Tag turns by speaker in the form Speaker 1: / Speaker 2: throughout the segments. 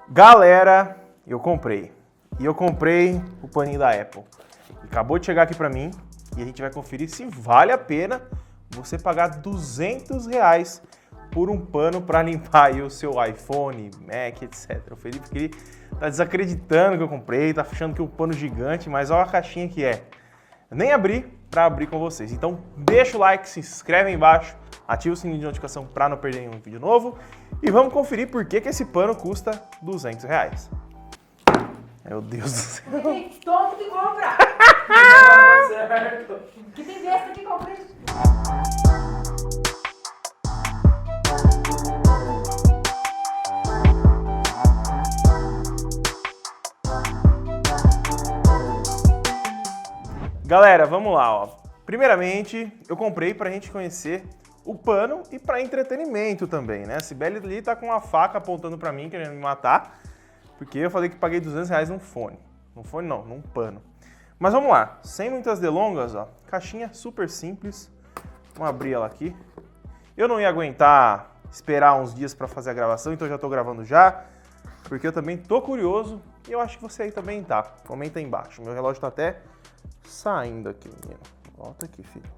Speaker 1: Galera, eu comprei. E eu comprei o paninho da Apple. Acabou de chegar aqui pra mim e a gente vai conferir se vale a pena você pagar R$200 por um pano pra limpar aí o seu iPhone, Mac, etc. O Felipe que ele tá desacreditando que eu comprei, tá achando que é um pano gigante, mas olha a caixinha que é. Eu nem abri pra abrir com vocês. Então deixa o like, se inscreve aí embaixo, ativa o sininho de notificação pra não perder nenhum vídeo novo e vamos conferir por que esse pano custa R$200. Meu Deus do céu.
Speaker 2: Que tem tonto que compra. Que tem besta que compra isso.
Speaker 1: Galera, vamos lá, ó. Primeiramente, eu comprei pra gente conhecer o pano e pra entretenimento também, né? A Cibele ali tá com uma faca apontando pra mim, querendo me matar, porque eu falei que paguei R$200 num fone. Num fone não, num pano. Mas vamos lá, sem muitas delongas, ó. Caixinha super simples. Vamos abrir ela aqui. Eu não ia aguentar esperar uns dias pra fazer a gravação, então eu já tô gravando já, porque eu também tô curioso e eu acho que você aí também tá. Comenta aí embaixo. Meu relógio tá até saindo aqui, menino. Volta aqui, filho.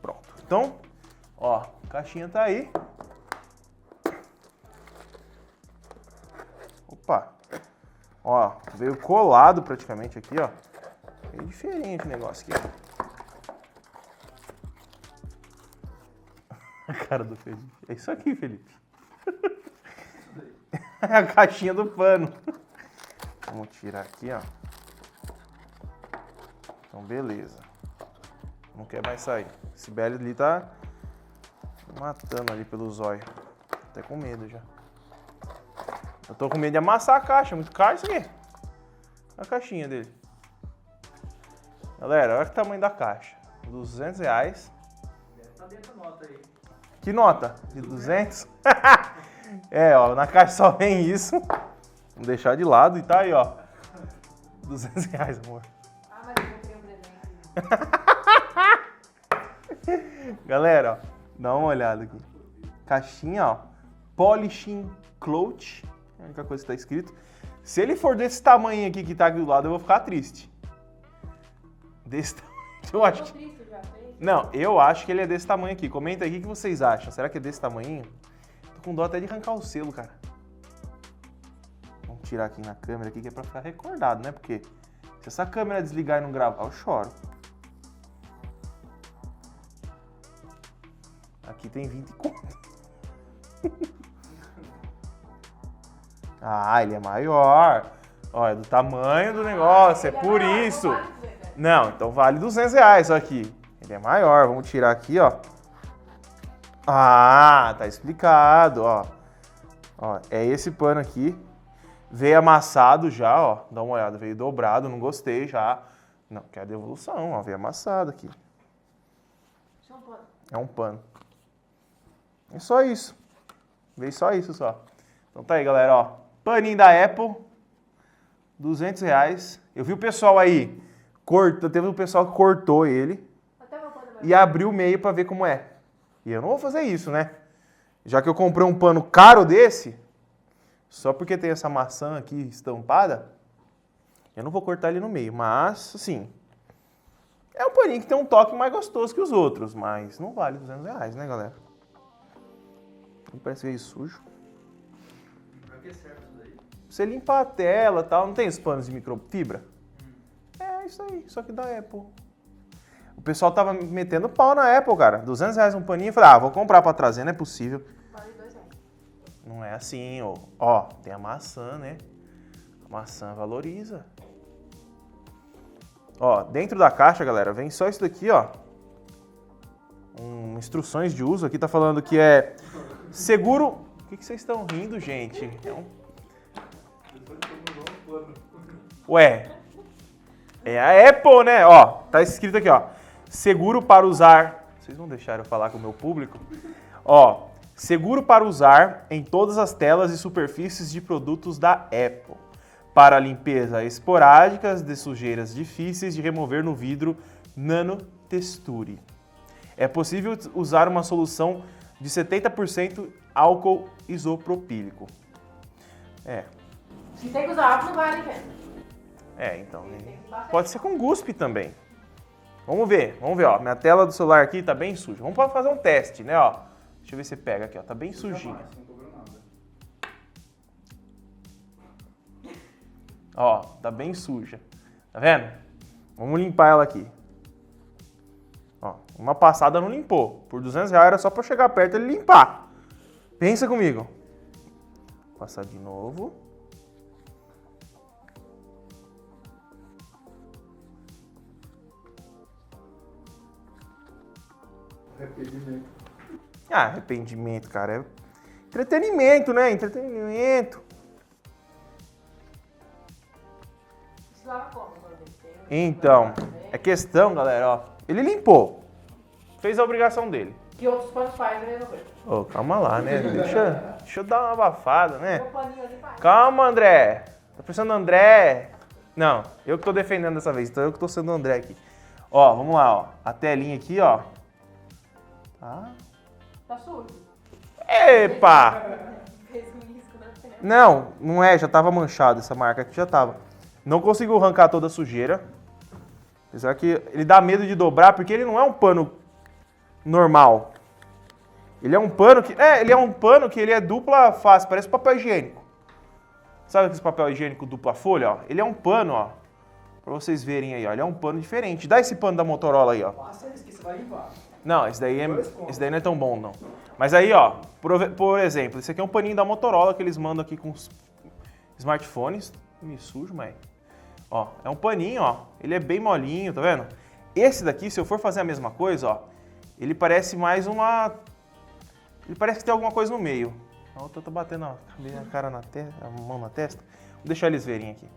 Speaker 1: Pronto. Então, ó, a caixinha tá aí. Opa. Ó, veio colado praticamente aqui, ó. Meio diferente o negócio aqui. A cara do Felipe. É isso aqui, Felipe. É a caixinha do pano. Vamos tirar aqui, ó. Então, beleza. Não quer mais sair. Esse Sibeli ali tá matando ali pelo zóio. Até com medo já. Eu tô com medo de amassar a caixa. É muito caro isso aqui. A caixinha dele. Galera, olha o tamanho da caixa. R$200.
Speaker 3: Tá dentro da nota aí.
Speaker 1: Que nota? De 200? É, ó, na caixa só vem isso. Vamos deixar de lado e tá aí, ó. R$200, amor.
Speaker 2: Ah, mas eu comprei um presente.
Speaker 1: Galera, ó, dá uma olhada aqui. Caixinha, ó. Polishing Cloth. É a única coisa que tá escrito. Se ele for desse tamanho aqui que tá aqui do lado, eu vou ficar triste. Desse tamanho. Eu acho que...
Speaker 2: Triste já fez?
Speaker 1: Não, eu acho que ele é desse tamanho aqui. Comenta aí o que vocês acham. Será que é desse tamanho? Tô com dó até de arrancar o selo, cara. Vamos tirar aqui na câmera aqui que é pra ficar recordado, né? Porque se essa câmera desligar e não gravar, eu choro. Aqui tem 20 conto. Ah, ele é maior. Ó, é do tamanho do negócio, é por isso. Não, então vale R$200 aqui. Ele é maior, vamos tirar aqui, ó. Ah, tá explicado, ó. Ó, é esse pano aqui. Veio amassado já, ó. Dá uma olhada, veio dobrado, não gostei já. Não, quer a devolução, ó. Veio amassado aqui.
Speaker 2: Isso é um pano.
Speaker 1: É um pano. É só isso. Veio só isso, só. Então tá aí, galera, ó. Paninho da Apple. R$200. Eu vi o pessoal aí, teve um pessoal que cortou ele
Speaker 2: Até meu pano
Speaker 1: e abriu o meio pra ver como é. E eu não vou fazer isso, né? Já que eu comprei um pano caro desse, só porque tem essa maçã aqui estampada, eu não vou cortar ele no meio. Mas, assim, é um paninho que tem um toque mais gostoso que os outros, mas não vale R$200, né, galera? Ele parece meio sujo.
Speaker 3: Pra que serve isso daí?
Speaker 1: Você limpar a tela e tal, não tem os panos de microfibra? É isso aí, só que da Apple. O pessoal tava metendo pau na Apple, cara. R$200 um paninho. Eu falei, ah, vou comprar pra trazer, não é possível.
Speaker 2: vale R$2.
Speaker 1: Não é assim, ó. Ó, tem a maçã, né? A maçã valoriza. Ó, dentro da caixa, galera, vem só isso daqui, ó. Instruções de uso. Aqui tá falando que é seguro... O que vocês estão rindo, gente? É um... Ué, é a Apple, né? Ó, tá escrito aqui, ó. Seguro para usar... Vocês não deixaram eu falar com o meu público? Ó, seguro para usar em todas as telas e superfícies de produtos da Apple. Para limpeza esporádicas de sujeiras difíceis de remover no vidro Nano Texture. É possível usar uma solução de 70% álcool isopropílico. É.
Speaker 2: Se tem que usar álcool, não vale, velho.
Speaker 1: É, então.
Speaker 2: Tem que usar bastante.
Speaker 1: Pode ser com guspe também. Vamos ver, ó. Minha tela do celular aqui tá bem suja. Vamos fazer um teste, né, ó. Deixa eu ver se você pega aqui, ó. Tá bem sujinha.
Speaker 3: Não cobrou nada.
Speaker 1: Ó, tá bem suja. Tá vendo? Vamos limpar ela aqui. Ó, uma passada não limpou. Por R$200 era só pra eu chegar perto e ele limpar. Pensa comigo. Passar de novo.
Speaker 3: Arrependimento.
Speaker 1: Ah, arrependimento, cara. É entretenimento, né? Entretenimento.
Speaker 2: Se lava como, mano?
Speaker 1: Então, é questão, galera, ó. Ele limpou. Fez a obrigação dele.
Speaker 2: Que outros panos fazem a mesma coisa.
Speaker 1: Ô, calma lá, né? Deixa eu dar uma abafada, né?
Speaker 2: Meu paninho ali faz.
Speaker 1: Calma, André. Tá pensando no André? Não, eu que tô defendendo dessa vez, então eu que tô sendo o André aqui. Ó, vamos lá, ó. A telinha aqui, ó. Tá.
Speaker 2: Tá sujo.
Speaker 1: Epa!
Speaker 2: Fez um risco na tela.
Speaker 1: Não é, já tava manchado essa marca aqui, já tava. Não consigo arrancar toda a sujeira. Apesar que ele dá medo de dobrar, porque ele não é um pano normal. Ele é um pano que... ele é dupla face, parece papel higiênico. Sabe aquele papel higiênico dupla folha, ó? Ele é um pano, ó. Pra vocês verem aí, ó. Ele é um pano diferente. Dá esse pano da Motorola aí, ó.
Speaker 3: Passa esse que você vai limpar.
Speaker 1: Não, esse daí não é tão bom, não. Mas aí, ó, por exemplo, esse aqui é um paninho da Motorola que eles mandam aqui com os smartphones. Me sujo, mas... Ó, é um paninho, ó. Ele é bem molinho, tá vendo? Esse daqui, se eu for fazer a mesma coisa, ó, ele parece mais uma... Ele parece que tem alguma coisa no meio. Ó, eu tô batendo a cara na testa, a mão na testa. Vou deixar eles verem aqui.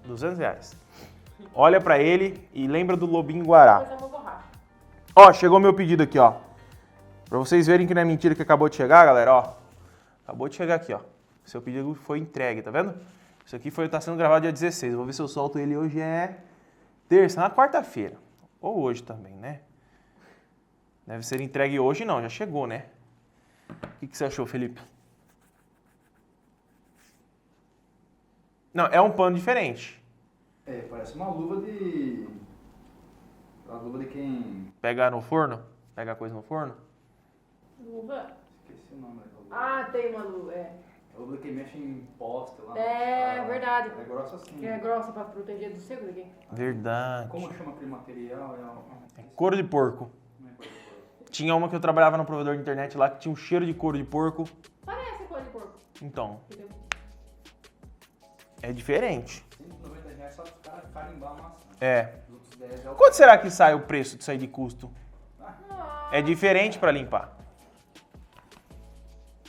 Speaker 1: R$200. Olha pra ele e lembra do Lobinho Guará.
Speaker 2: Depois eu vou borrar.
Speaker 1: Ó, chegou meu pedido aqui, ó. Pra vocês verem que não é mentira que acabou de chegar, galera, ó. Acabou de chegar aqui, ó. Seu pedido foi entregue, tá vendo? Isso aqui tá sendo gravado dia 16. Vou ver se eu solto ele hoje terça, na quarta-feira. Ou hoje também, né? Deve ser entregue hoje, não. Já chegou, né? O que você achou, Felipe? Não, é um pano diferente.
Speaker 3: É, parece uma luva de... A luva de quem...
Speaker 1: Pega no forno? Pega a coisa no forno?
Speaker 2: Luva?
Speaker 3: Esqueci o nome da luva.
Speaker 2: Ah, tem uma luva, é.
Speaker 3: É a luva que mexe em poste lá.
Speaker 2: É, verdade.
Speaker 3: É grossa assim.
Speaker 2: Que é grossa pra proteger do seco aqui.
Speaker 1: Verdade.
Speaker 3: Como chama aquele material?
Speaker 1: Couro de porco.
Speaker 3: Não é coisa de porco.
Speaker 1: Tinha uma que eu trabalhava no provedor de internet lá que tinha um cheiro de couro de porco.
Speaker 2: Parece coisa de porco.
Speaker 1: Então,
Speaker 2: Entendeu?
Speaker 1: é diferente.
Speaker 3: R$190 só para os caras carimbar a maçã.
Speaker 1: É.
Speaker 3: Os outros 10 é o...
Speaker 1: Quanto será que sai o preço disso aí de custo?
Speaker 2: Ah,
Speaker 1: É diferente pra limpar.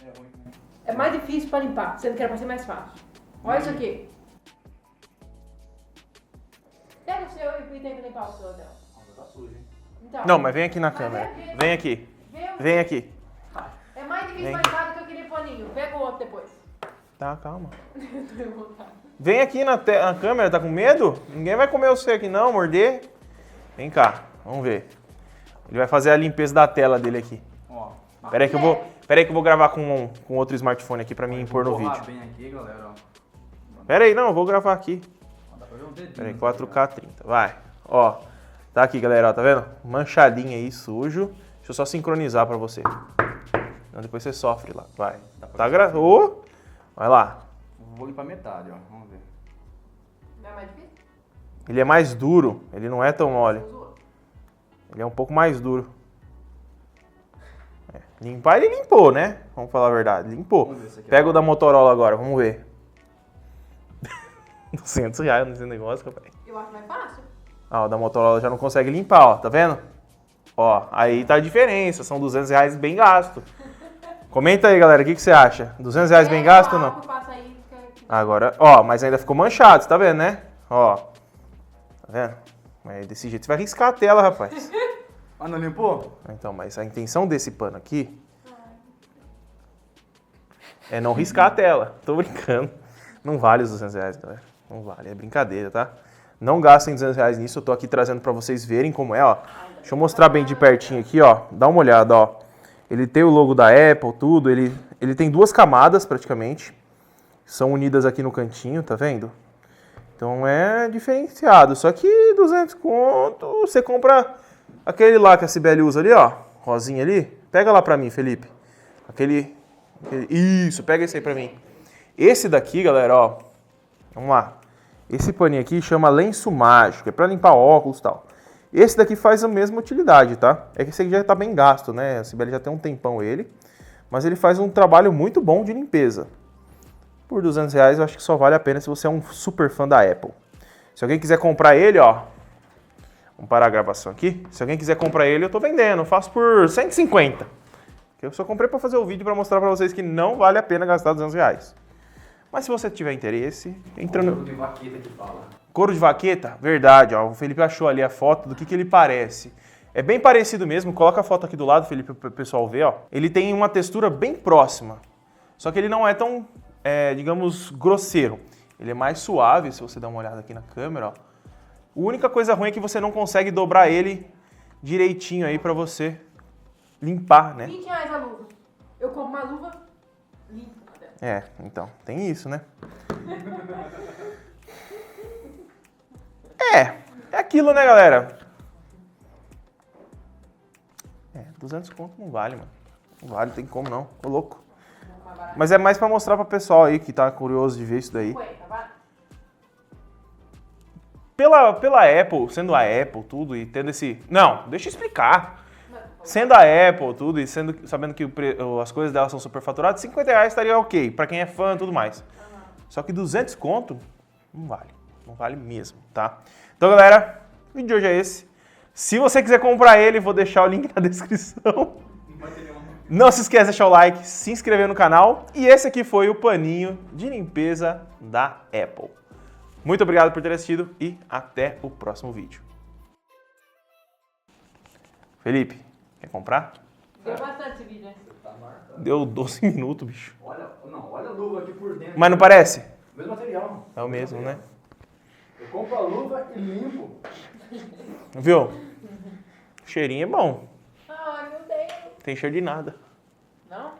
Speaker 3: É ruim, né?
Speaker 2: é mais difícil pra limpar, sendo que era pra ser mais fácil. Olha isso aqui. Pega o seu e tenta limpar o seu, Adel.
Speaker 3: Nossa, tá sujo, hein?
Speaker 2: Então,
Speaker 1: Não, mas vem aqui na
Speaker 2: Mas
Speaker 1: câmera.
Speaker 2: vem-
Speaker 1: Vem aqui.
Speaker 2: vê o-
Speaker 1: Vem aqui.
Speaker 2: É mais difícil
Speaker 1: Vem.
Speaker 2: pra limpar do que eu queria paninho. Pega o outro depois.
Speaker 1: Tá, calma.
Speaker 2: Eu tô revoltada.
Speaker 1: Vem aqui na câmera, tá com medo? Ninguém vai comer você aqui não, morder. Vem cá, vamos ver. Ele vai fazer a limpeza da tela dele aqui.
Speaker 3: Ó.
Speaker 1: Pera aí que eu vou gravar com outro smartphone aqui pra mim pôr no
Speaker 3: Borrar
Speaker 1: vídeo.
Speaker 3: bem aqui, galera, ó.
Speaker 1: Pera aí, não, eu vou gravar aqui.
Speaker 3: Ó, dá pra ver um dedinho.
Speaker 1: Pera aí,
Speaker 3: tá
Speaker 1: 4K 30, vai. Ó, tá aqui, galera, ó, tá vendo? Manchadinho aí, sujo. Deixa eu só sincronizar pra você. Não, depois você sofre lá, vai. Tá gravou? Vai lá.
Speaker 3: ligado? Vou limpar metade, ó. Vamos ver.
Speaker 2: Não é mais difícil?
Speaker 1: Ele é mais duro, ele não é tão mole.
Speaker 2: Usa o outro.
Speaker 1: Ele é um pouco mais duro. É, limpar ele limpou, né? Vamos falar a verdade, limpou.
Speaker 3: Vamos ver esse aqui,
Speaker 1: Pega
Speaker 3: ó.
Speaker 1: o da Motorola agora, vamos ver. R$200 nesse negócio, rapaz.
Speaker 2: Eu acho mais fácil.
Speaker 1: Ah, o da Motorola já não consegue limpar, ó, tá vendo? Ó, aí tá a diferença, são R$200 bem gasto. Comenta aí, galera, o que você acha? R$200 bem gasto ou não?
Speaker 2: Passa aí, fica...
Speaker 1: Agora, ó, mas ainda ficou manchado, você tá vendo, né? Ó, tá vendo? Mas desse jeito você vai riscar a tela, rapaz.
Speaker 3: Ah, não limpou?
Speaker 1: Então, mas a intenção desse pano aqui é não riscar a tela. Tô brincando. Não vale os R$200, galera. Não vale, é brincadeira, tá? Não gastem R$200 nisso, eu tô aqui trazendo pra vocês verem como é, ó. Deixa eu mostrar bem de pertinho aqui, ó. Dá uma olhada, ó. Ele tem o logo da Apple, tudo. Ele tem duas camadas, praticamente. São unidas aqui no cantinho, tá vendo? Então é diferenciado. Só que 200 conto, você compra aquele lá que a Cibele usa ali, ó. Rosinha ali. Pega lá pra mim, Felipe. Isso, pega esse aí pra mim. Esse daqui, galera, ó. Vamos lá. Esse paninho aqui chama lenço mágico. É pra limpar óculos e tal. Esse daqui faz a mesma utilidade, tá? É que esse aqui já tá bem gasto, né? A Cibele já tem um tempão ele. Mas ele faz um trabalho muito bom de limpeza. Por R$200 eu acho que só vale a pena se você é um super fã da Apple. Se alguém quiser comprar ele, ó. Vamos parar a gravação aqui. Se alguém quiser comprar ele, eu tô vendendo. Eu faço por 150. Eu só comprei pra fazer o vídeo pra mostrar pra vocês que não vale a pena gastar R$200. Mas se você tiver interesse, entra no...
Speaker 3: Couro de vaqueta que fala.
Speaker 1: Couro de vaqueta? Verdade, ó. O Felipe achou ali a foto do que ele parece. É bem parecido mesmo. Coloca a foto aqui do lado, Felipe, para o pessoal ver, ó. Ele tem uma textura bem próxima. Só que ele não é tão, digamos, grosseiro. Ele é mais suave, se você dar uma olhada aqui na câmera, ó. A única coisa ruim é que você não consegue dobrar ele direitinho aí pra você limpar, né?
Speaker 2: R$20 a luva. Eu compro uma luva limpa.
Speaker 1: É, então, tem isso, né? É aquilo, né, galera? 200 conto não vale, mano. Não vale, tem como não. Ô, louco. Mas é mais pra mostrar pra pessoal aí que tá curioso de ver isso daí. Pela Apple, sendo a Apple, tudo, e tendo esse... Não, deixa eu explicar. Sendo a Apple, tudo, e sabendo que as coisas dela são superfaturadas, R$50 estaria ok, pra quem é fã e tudo mais. Só que 200 conto, não vale. Não vale mesmo, tá? Então, galera, o vídeo de hoje é esse. Se você quiser comprar ele, vou deixar o link na descrição. Não se esqueça de deixar o like, se inscrever no canal. E esse aqui foi o paninho de limpeza da Apple. Muito obrigado por ter assistido e até o próximo vídeo. Felipe, quer comprar?
Speaker 2: Deu bastante esse vídeo, né?
Speaker 1: Deu 12 minutos, bicho.
Speaker 3: Olha a luva aqui por dentro.
Speaker 1: Mas não parece?
Speaker 3: Mesmo material.
Speaker 1: É o mesmo, né?
Speaker 3: Eu compro a luva e limpo.
Speaker 1: Viu? O cheirinho é bom.
Speaker 2: Ai, meu Deus.
Speaker 1: Tem cheiro de nada.
Speaker 2: Não?